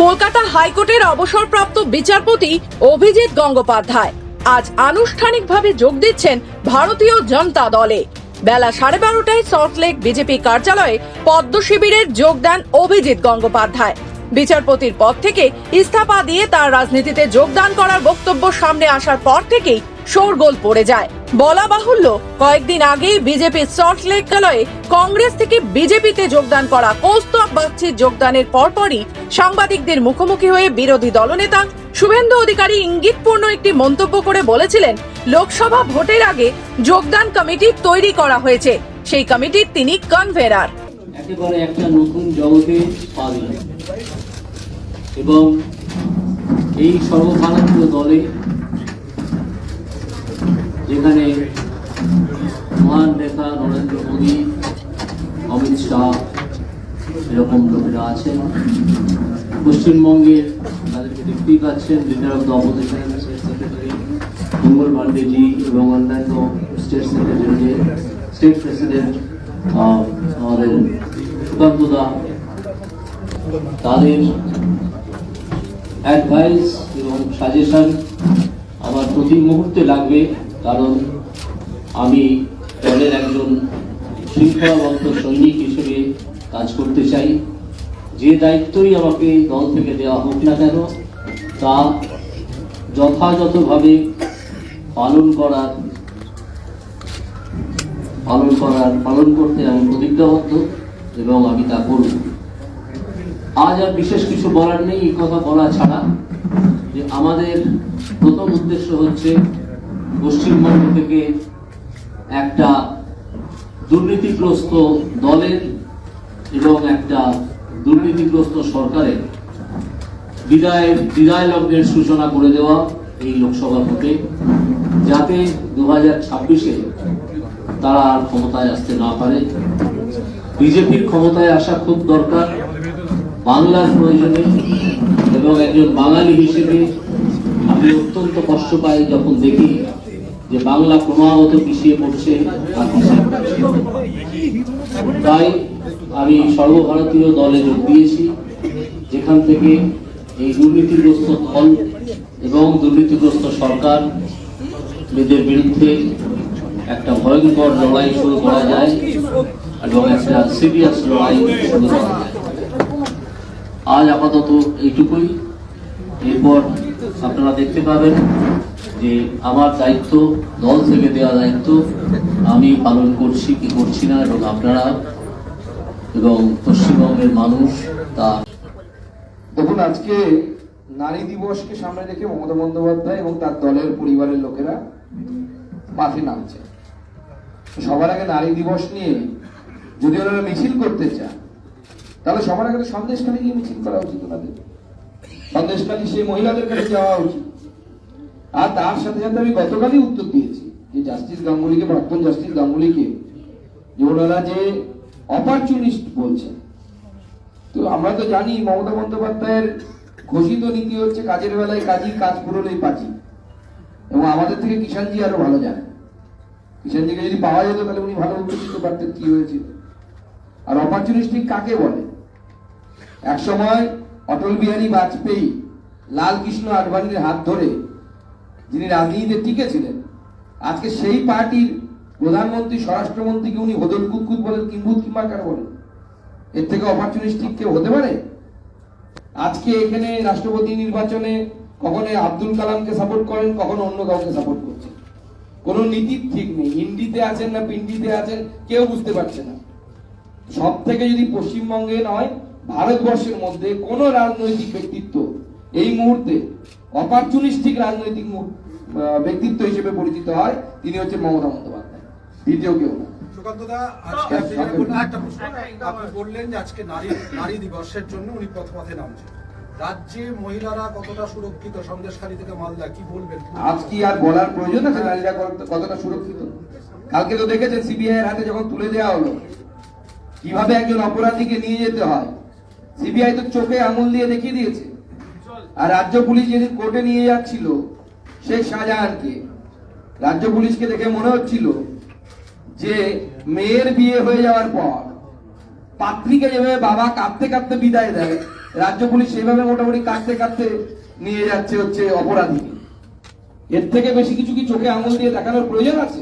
কলকাতা হাইকোর্টের অবসরপ্রাপ্ত বিচারপতি অভিজিৎ গঙ্গোপাধ্যায় আজ আনুষ্ঠানিকভাবে যোগ দিচ্ছেন ভারতীয় জনতা দলে। বেলা 12:30টায় সল্টলেক বিজেপি কার্যালয়ে পদ্ম শিবিরের যোগ দেন অভিজিৎ গঙ্গোপাধ্যায়। বিচারপতির পদ থেকে ইস্তফা দিয়ে তার রাজনীতিতে যোগদান করার বক্তব্য সামনে আসার পর থেকেই শোরগোল পড়ে যায়। বলা বাহুল্য, কয়েকদিন আগেই বিজেপির সল্টলেক কার্যালয়ে কংগ্রেস থেকে বিজেপিতে যোগদান করা কৌস্তব বাগচির যোগদানের পরপরই সাংবাদিকদের মুখোমুখি হয়ে বিরোধী দলনেতা শুভেন্দু অধিকারী ইঙ্গিতপূর্ণ একটি মন্তব্য করে বলেছিলেন, লোকসভা ভোটের আগে যোগদান কমিটি তৈরি করা হয়েছে, সেই কমিটির তিনি কনভেনার। একেবারে একটা নতুন জগতে পা দিলেন এবং এই সর্বভারতীয় দলে যেখানে মহান নেতা নরেন্দ্র মোদী, অমিত শাহ এরকম লোকেরা আছেন, পশ্চিমবঙ্গের তাদেরকে দেখতেই পাচ্ছেন, leader of the opposition state secretary Mangal Pandeji এবং অন্যান্য স্টেট সেক্রেটারি, স্টেট প্রেসিডেন্ট আমাদের সুকান্ত দা, তাদের অ্যাডভাইস এবং সাজেশন আমার প্রতি মুহূর্তে লাগবে, কারণ আমি দলের একজন শৃঙ্খলাবদ্ধ সৈনিক হিসেবে কাজ করতে চাই। যে দায়িত্বই আমাকে দল থেকে দেওয়া হোক না কেন তা যথাযথভাবে পালন করতে আমি প্রতিজ্ঞাবদ্ধ এবং আমি তা করব। আজ আর বিশেষ কিছু বলার নেই, এই কথা বলা ছাড়া যে আমাদের প্রথম উদ্দেশ্য হচ্ছে পশ্চিমবঙ্গ থেকে একটা দুর্নীতিগ্রস্ত দলের এবং একটা দুর্নীতিগ্রস্ত সরকারের বিদায় লগ্নের সূচনা করে দেওয়া এই লোকসভা ভোটে, যাতে 2026-এ তারা আর ক্ষমতায় আসতে না পারে। বিজেপির ক্ষমতায় আসা খুব দরকার, বাংলার প্রয়োজনে, এবং একজন বাঙালি হিসেবে আমি অত্যন্ত কষ্ট পাই যখন দেখি যে বাংলা ক্রমাগত পিছিয়ে পড়ছে। তাই আমি সর্বভারতীয় দলে যোগ দিয়েছি, যেখান থেকে এই দুর্নীতিগ্রস্ত দল এবং দুর্নীতিগ্রস্ত সরকার এদের বিরুদ্ধে একটা ভয়ঙ্কর লড়াই শুরু করা যায় এবং একটা সিরিয়াস লড়াই শুরু করা যায়। আজ আপাতত এইটুকুই। এরপর আপনারা দেখতে পাবেন যে আমার দায়িত্ব, দল থেকে দেওয়া দায়িত্ব আমি পালন করছি কি করছি না, এবং আপনারা এবং পশ্চিমবঙ্গের মানুষ তা দেখুন। আজকে নারী দিবসকে সামনে রেখে মমতা বন্দ্যোপাধ্যায় এবং তার দলের পরিবারের লোকেরা মাঠে নামছে। সবার আগে নারী দিবস নিয়ে যদি ওনারা মিছিল করতে চান, তাহলে সবার আগে সন্দেশখালী গিয়ে মিছিল করা উচিত। ওনাদের সন্দেশখালী সেই মহিলাদের কাছে যাওয়া উচিত। আর তার সাথে সাথে আমি গতকালই উত্তর দিয়েছি যে জাস্টিস গাঙ্গুলিকে, প্রাক্তন জাস্টিস গাঙ্গুলিকে, যে ওনারা যে অপরচুনিস্ট বলছেন। তো আমরা তো জানি মমতা বন্দ্যোপাধ্যায়ের ঘোষিত নীতি হচ্ছে কাজের বেলায় কাজী, কাজ পুরোলেই পাচি। এবং আমাদের থেকে কিষাণজি আরো ভালো জানেন। কিষাণজিকে যদি পাওয়া যেত তাহলে উনি ভালো উত্তর দিতে পারতেন কি হয়েছিল। আর অপরচুনিস্টিক কাকে বলে? এক সময় অটল বিহারী বাজপেয়ী লাল কৃষ্ণ আডবাণীর হাত ধরে যিনি রাজনীতিতে টিকে ছিলেন, আজকে সেই পার্টির প্রধানমন্ত্রী, স্বরাষ্ট্রমন্ত্রীকে উনি হোদল কুতকুত বলেন, কিম্বুত কিমাকার বলেন। এর থেকে অপরচুনিস্টিক কেউ হতে পারে? আজকে এখানে রাষ্ট্রপতি নির্বাচনে কখনো আব্দুল কালামকে সাপোর্ট করেন, কখনো অন্য কাউকে সাপোর্ট করছেন। কোনো নীতির ঠিক নেই। হিন্দিতে আছেন না পিন্ডিতে আছেন কেউ বুঝতে পারছে না। সব থেকে যদি পশ্চিমবঙ্গে নয় ভারতবর্ষের মধ্যে কোন রাজনৈতিক ব্যক্তিত্ব এই মুহূর্তে অপরচুনিস্টিক রাজনৈতিক ব্যক্তিত্ব হিসেবে পরিচিত হয়, তিনি হচ্ছেন মমতা বন্দ্যোপাধ্যায়, দ্বিতীয় কেউ না। আপনি বললেন যে আজকে নারী দিবসের জন্য উনি পথে নামছেন। রাজ্যে মহিলারা কতটা সুরক্ষিত? সন্দেশখালী থেকে মালদা, কি বলবেন? আজ কি আর বলার প্রয়োজন আছে নারীরা কতটা সুরক্ষিত? কালকে তো দেখেছেন সিবিআই এর হাতে যখন তুলে দেওয়া হলো কিভাবে একজন অপরাধীকে নিয়ে যেতে হয়। সিবিআই তো চোখে আঙুল দিয়ে দেখিয়ে দিয়েছে। আর রাজ্য পুলিশ যেদিন কোর্টে নিয়ে যাচ্ছিল শেখ শাহজাহানকে, রাজ্য পুলিশকে দেখে মনে হচ্ছিল যে মেয়ের বিয়ে হয়ে যাওয়ার পর পাত্রীকে যেভাবে বাবা কাঁদতে কাঁদতে বিদায় দেয়, রাজ্য পুলিশ সেইভাবে মোটামুটি কাটতে কাটতে নিয়ে যাচ্ছে হচ্ছে অপরাধীকে। এর থেকে বেশি কিছু কি চোখে আঙুল দিয়ে দেখানোর প্রয়োজন আছে?